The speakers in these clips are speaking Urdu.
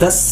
10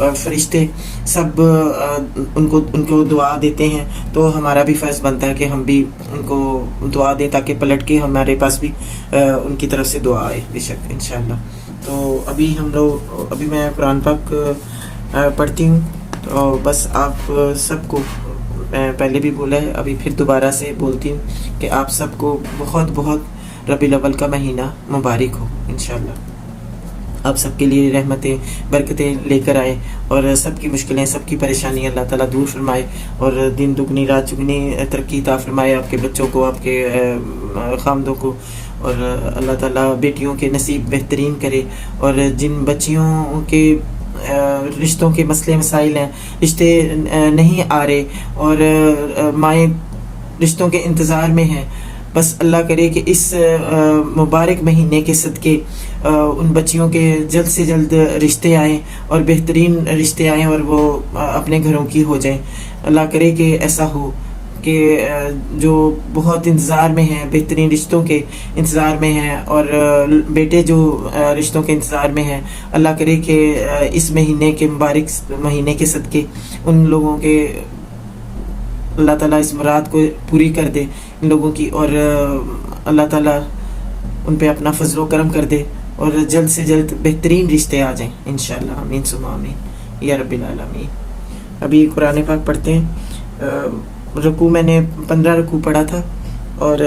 فرشتے سب ان کو دعا دیتے ہیں، تو ہمارا بھی فرض بنتا ہے کہ ہم بھی ان کو دعا دیں تاکہ پلٹ کے ہمارے پاس بھی ان کی طرف سے دعا آئے بے شک انشاءاللہ۔ تو ابھی میں قرآن پاک پڑھتی ہوں، تو بس آپ سب کو میں پہلے بھی بولا ہے، ابھی پھر دوبارہ سے بولتی ہوں کہ آپ سب کو بہت بہت ربیع الاول کا مہینہ مبارک ہو انشاءاللہ۔ آپ سب کے لیے رحمتیں برکتیں لے کر آئے، اور سب کی مشکلیں سب کی پریشانیاں اللہ تعالیٰ دور فرمائے، اور دن دگنی رات چگنی ترقی عطا فرمائے آپ کے بچوں کو، آپ کے خامدوں کو، اور اللہ تعالیٰ بیٹیوں کے نصیب بہترین کرے، اور جن بچیوں کے رشتوں کے مسئلے مسائل ہیں، رشتے نہیں آ رہے اور مائیں رشتوں کے انتظار میں ہیں، بس اللہ کرے کہ اس مبارک مہینے کے صدقے ان بچیوں کے جلد سے جلد رشتے آئیں، اور بہترین رشتے آئیں، اور وہ اپنے گھروں کی ہو جائیں۔ اللہ کرے کہ ایسا ہو کہ جو بہت انتظار میں ہیں، بہترین رشتوں کے انتظار میں ہیں، اور بیٹے جو رشتوں کے انتظار میں ہیں، اللہ کرے کہ اس مہینے کے مبارک مہینے کے صدقے ان لوگوں کے اللہ تعالیٰ اس مراد کو پوری کر دے ان لوگوں کی، اور اللہ تعالیٰ ان پہ اپنا فضل و کرم کر دے، اور جلد سے جلد بہترین رشتے آ جائیں انشاءاللہ، آمین ثم آمین یا رب العالمین۔ ابھی قرآن پاک پڑھتے ہیں۔ رکوع میں نے 15 رکوع پڑھا تھا، اور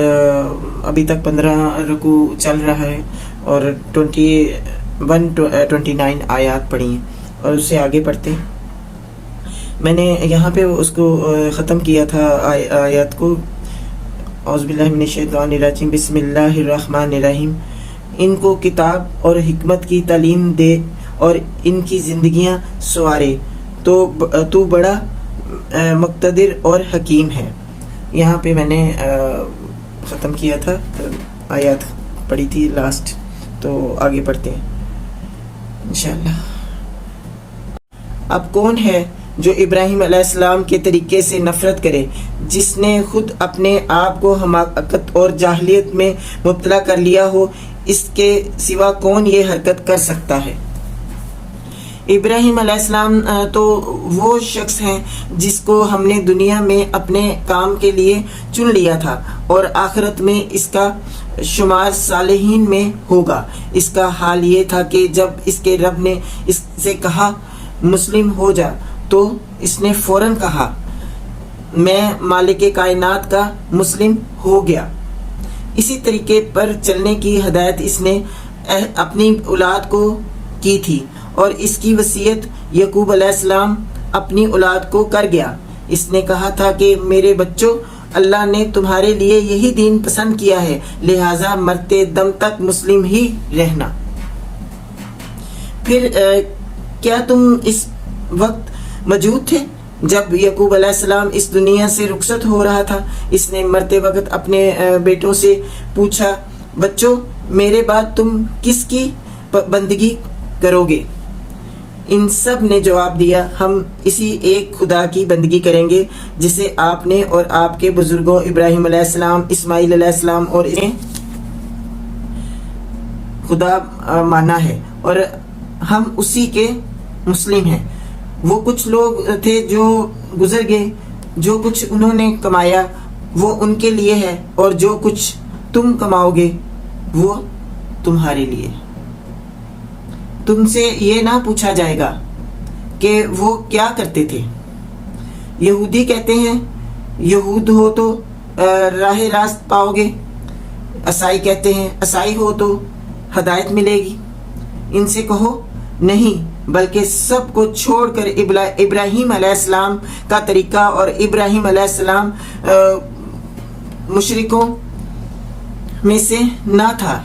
ابھی تک 15 رکوع چل رہا ہے، اور 29 آیات پڑھی ہیں، اور اس سے آگے پڑھتے ہیں۔ میں نے یہاں پہ اس کو ختم کیا تھا آیات کو، اعوذ باللہ من الشیطان الرجیم، بسم اللہ الرحمن الرحیم۔ ان کو کتاب اور حکمت کی تعلیم دے اور ان کی زندگیاں سنوارے، تو بڑا مقتدر اور حکیم ہے۔ یہاں پہ میں نے ختم کیا تھا، آیات پڑھی تھی لاسٹ، تو آگے پڑھتے ہیں انشاءاللہ۔ اب کون ہے جو ابراہیم علیہ السلام کے طریقے سے نفرت کرے، جس نے خود اپنے آپ کو حماقت اور جاہلیت میں مبتلا کر لیا ہو؟ اس کے سوا کون یہ حرکت کر سکتا ہے؟ ابراہیم علیہ السلام تو وہ شخص ہیں جس کو ہم نے دنیا میں اپنے کام کے لیے چن لیا تھا، اور آخرت میں اس کا شمار صالحین میں ہوگا۔ اس کا حال یہ تھا کہ جب اس کے رب نے اس سے کہا مسلم ہو جا، تو اس نے فوراً کہا میں مالک کائنات کا مسلم ہو گیا۔ اسی طریقے پر چلنے کی ہدایت اس نے اپنی اولاد کو کی تھی، اور اس کی وصیت یعقوب علیہ السلام اپنی اولاد کو کر گیا۔ اس نے کہا تھا کہ میرے بچوں، اللہ نے تمہارے لیے یہی دین پسند کیا ہے، لہٰذا مرتے دم تک مسلم ہی رہنا۔ پھر کیا تم اس وقت موجود تھے جب یعقوب علیہ السلام اس دنیا سے رخصت ہو رہا تھا؟ اس نے مرتے وقت اپنے بیٹوں سے پوچھا بچوں، میرے بعد تم کس کی بندگی کرو گے؟ ان سب نے جواب دیا ہم اسی ایک خدا کی بندگی کریں گے جسے آپ نے اور آپ کے بزرگوں ابراہیم علیہ السلام، اسماعیل علیہ السلام اور انہیں خدا مانا ہے، اور ہم اسی کے مسلم ہیں۔ وہ کچھ لوگ تھے جو گزر گئے، جو کچھ انہوں نے کمایا وہ ان کے لیے ہے، اور جو کچھ تم کماؤ گے وہ تمہارے لیے۔ تم سے یہ نہ پوچھا جائے گا کہ وہ کیا کرتے تھے۔ یہودی کہتے ہیں یہود ہو تو راہ راست پاؤ گے، عیسائی کہتے ہیں عیسائی ہو تو ہدایت ملے گی۔ ان سے کہو نہیں، بلکہ سب کو چھوڑ کر ابراہیم علیہ السلام کا طریقہ، اور ابراہیم علیہ السلام مشرکوں میں سے نہ تھا۔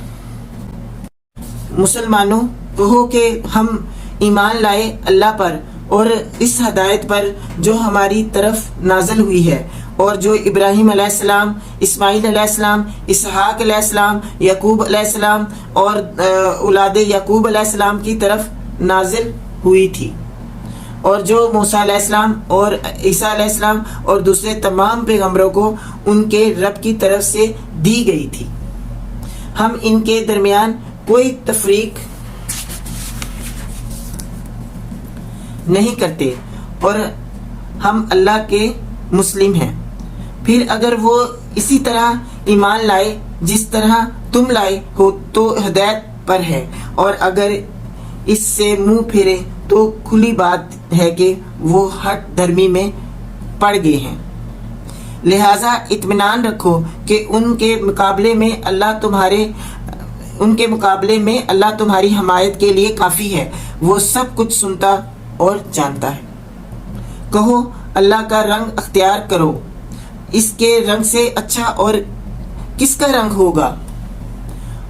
مسلمانوں کہو کہ ہم ایمان لائے اللہ پر اور اس ہدایت پر جو ہماری طرف نازل ہوئی ہے، اور جو ابراہیم علیہ السلام، اسماعیل علیہ السلام، اسحاق علیہ السلام، یعقوب علیہ السلام اور اولاد یعقوب علیہ السلام کی طرف نازل ہوئی تھی، اور جو موسیٰ علیہ السلام اور عیسیٰ علیہ السلام اور دوسرے تمام پیغمبروں کو ان کے رب کی طرف سے دی گئی تھی۔ ہم ان کے درمیان کوئی تفریق نہیں کرتے اور ہم اللہ کے مسلم ہیں. پھر اگر وہ اسی طرح ایمان لائے جس طرح تم لائے ہو تو ہدایت پر ہے، اور اگر اس سے منہ پھیرے تو کھلی بات ہے کہ وہ ہٹ دھرمی میں پڑ گئے ہیں. لہذا اطمینان رکھو کہ ان کے مقابلے میں اللہ تمہاری حمایت کے لیے کافی ہے. وہ سب کچھ سنتا اور جانتا ہے. کہو اللہ کا رنگ اختیار کرو، اس کے رنگ سے اچھا اور کس کا رنگ ہوگا،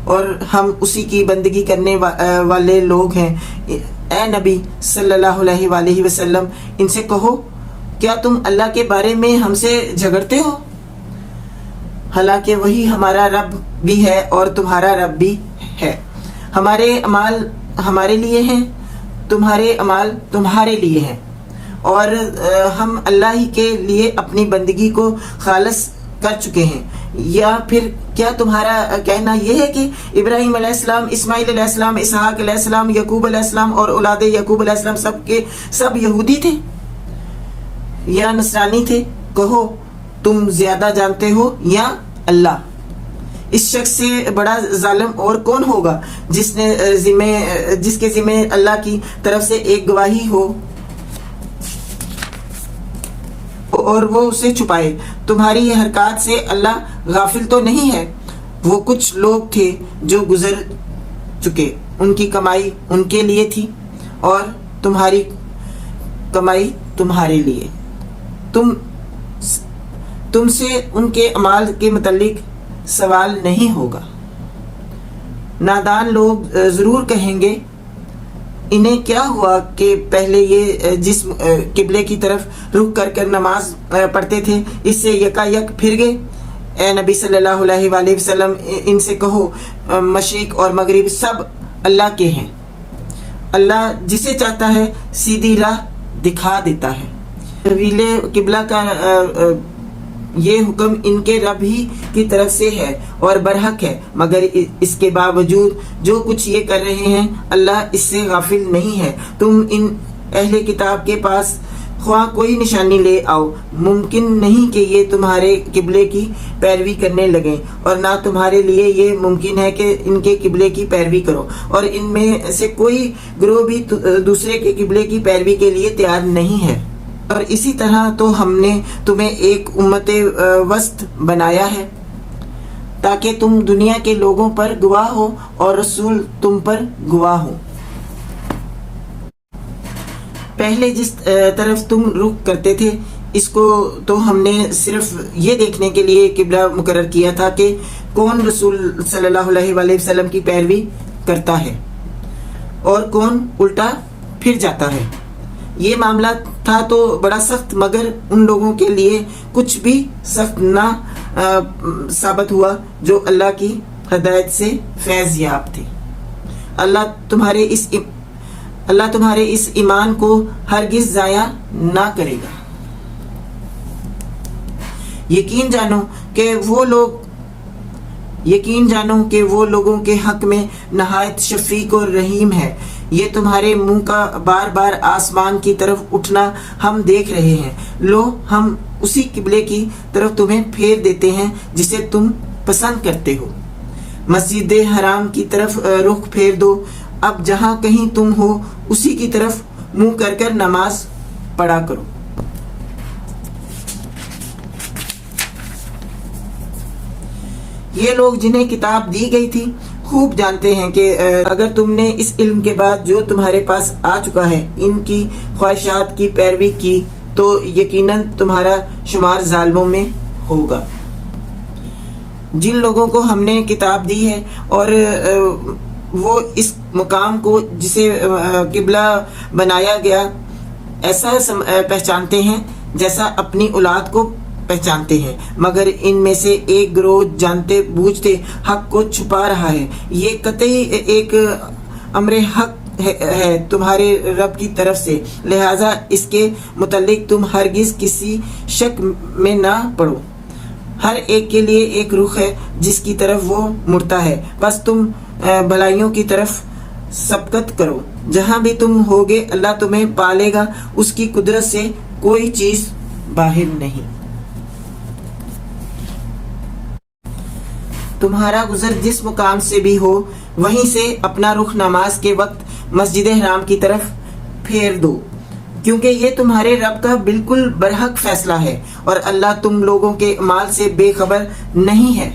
اور ہم اسی کی بندگی کرنے والے لوگ ہیں. اے نبی صلی اللہ علیہ وآلہ وسلم، ان سے کہو کیا تم اللہ کے بارے میں ہم سے جھگڑتے ہو؟ حالانکہ وہی ہمارا رب بھی ہے اور تمہارا رب بھی ہے. ہمارے اعمال ہمارے لیے ہیں، تمہارے اعمال تمہارے لیے ہیں، اور ہم اللہ ہی کے لیے اپنی بندگی کو خالص کر چکے ہیں. یا پھر کیا تمہارا کہنا یہ ہے کہ ابراہیم علیہ السلام، اسماعیل علیہ السلام، اسحاق علیہ السلام، یعقوب علیہ السلام اور اولاد یعقوب علیہ السلام سب یہودی تھے یا نصرانی تھے؟ کہو تم زیادہ جانتے ہو یا اللہ؟ اس شخص سے بڑا ظالم اور کون ہوگا جس کے ذمہ اللہ کی طرف سے ایک گواہی ہو اور وہ اسے چھپائے. تمہاری حرکات سے اللہ غافل تو نہیں ہے. وہ کچھ لوگ تھے جو گزر چکے، ان کی کمائی ان کے لیے تھی اور تمہاری کمائی تمہارے لیے. تم سے ان کے اعمال کے متعلق سوال نہیں ہوگا. نادان لوگ ضرور کہیں گے انہیں کیا ہوا کہ پہلے یہ جس قبلے کی طرف رخ کر نماز پڑھتے تھے اس سے یکایک پھر گئے. اے نبی صلی اللہ علیہ وآلہ وسلم، ان سے کہو مشرق اور مغرب سب اللہ کے ہیں. اللہ جسے چاہتا ہے سیدھی راہ دکھا دیتا ہے. طویل قبلہ کا یہ حکم ان کے رب ہی کی طرف سے ہے اور برحق ہے، مگر اس کے باوجود جو کچھ یہ کر رہے ہیں اللہ اس سے غافل نہیں ہے. تم ان اہل کتاب کے پاس خواہ کوئی نشانی لے آؤ، ممکن نہیں کہ یہ تمہارے قبلے کی پیروی کرنے لگیں، اور نہ تمہارے لیے یہ ممکن ہے کہ ان کے قبلے کی پیروی کرو، اور ان میں سے کوئی گروہ بھی دوسرے کے قبلے کی پیروی کے لیے تیار نہیں ہے. اور اسی طرح تو ہم نے تمہیں ایک امت وسط بنایا ہے تاکہ تم دنیا کے لوگوں پر گواہ ہو اور رسول تم پر گواہ ہو. پہلے جس طرف تم رخ کرتے تھے اس کو تو ہم نے صرف یہ دیکھنے کے لیے قبلہ مقرر کیا تھا کہ کون رسول صلی اللہ علیہ وآلہ وسلم کی پیروی کرتا ہے اور کون الٹا پھر جاتا ہے. یہ معاملہ تھا تو بڑا سخت، مگر ان لوگوں کے لیے کچھ بھی سخت نہ ثابت ہوا جو اللہ کی ہدایت سے فیض یاب تھے. اللہ تمہارے اس ایمان کو ہرگز ضائع نہ کرے گا. یقین جانو کہ وہ لوگوں کے حق میں نہایت شفیق اور رحیم ہے. یہ تمہارے منہ کا بار بار آسمان کی طرف اٹھنا ہم دیکھ رہے ہیں. لو ہم اسی قبلے کی طرف تمہیں پھیر دیتے ہیں جسے تم پسند کرتے ہو. مسجد حرام کی طرف رخ پھیر دو. اب جہاں کہیں تم ہو اسی کی طرف منہ کر نماز پڑھا کرو. یہ لوگ جنہیں کتاب دی گئی تھی خوب جانتے ہیں کہ اگر تم نے اس علم کے بعد جو تمہارے پاس آ چکا ہے ان کی خواہشات کی پیروی کی تو یقیناً تمہارا شمار ظالموں میں ہوگا. جن لوگوں کو ہم نے کتاب دی ہے اور وہ اس مقام کو جسے قبلہ بنایا گیا ایسا پہچانتے ہیں جیسا اپنی اولاد کو پہچانتے ہیں، مگر ان میں سے ایک گروہ جانتے بوجھتے حق کو چھپا رہا ہے. یہ قطعی ایک امر حق ہے تمہارے رب کی طرف سے، لہذا اس کے متعلق تم ہرگز کسی شک میں نہ پڑو. ہر ایک کے لیے ایک رخ ہے جس کی طرف وہ مڑتا ہے، بس تم بھلائیوں کی طرف سبقت کرو جہاں بھی تم ہوگے اللہ تمہیں پالے گا، اس کی قدرت سے کوئی چیز باہر نہیں۔ تمہارا گزر جس مقام سے بھی ہو وہیں سے اپنا رخ نماز کے وقت مسجد حرام کی طرف پھیر دو، کیونکہ یہ تمہارے رب کا بالکل برحق فیصلہ ہے اور اللہ تم لوگوں کے اعمال سے بے خبر نہیں ہے۔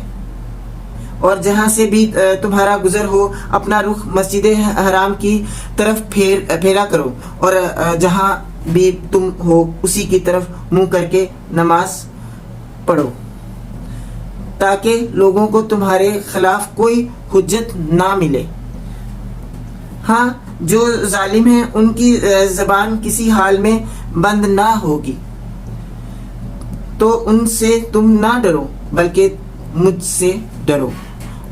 اور جہاں سے بھی تمہارا گزر ہو اپنا رخ مسجد حرام کی طرف پھیرا کرو، اور جہاں بھی تم ہو اسی کی طرف منہ کر کے نماز پڑھو، تاکہ لوگوں کو تمہارے خلاف کوئی حجت نہ ملے۔ ہاں، جو ظالم ہیں ان کی زبان کسی حال میں بند نہ ہوگی، تو ان سے تم نہ ڈرو بلکہ مجھ سے ڈرو،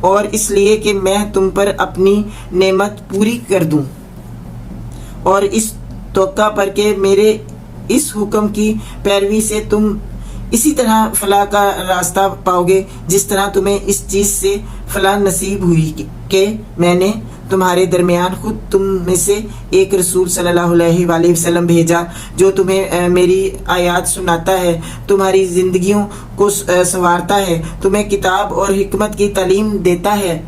اور اس لیے کہ میں تم پر اپنی نعمت پوری کر دوں، اور اس توقع پر کہ میرے اس حکم کی پیروی سے تم اسی طرح فلاح کا راستہ پاؤ گے جس طرح تمہیں اس چیز سے فلاح نصیب ہوئی کہ میں نے تمہارے درمیان خود تم میں سے ایک رسول صلی اللہ علیہ وآلہ وسلم بھیجا، جو تمہیں میری آیات سناتا ہے، تمہاری زندگیوں کو سنوارتا ہے، تمہیں کتاب اور حکمت کی تعلیم دیتا ہے،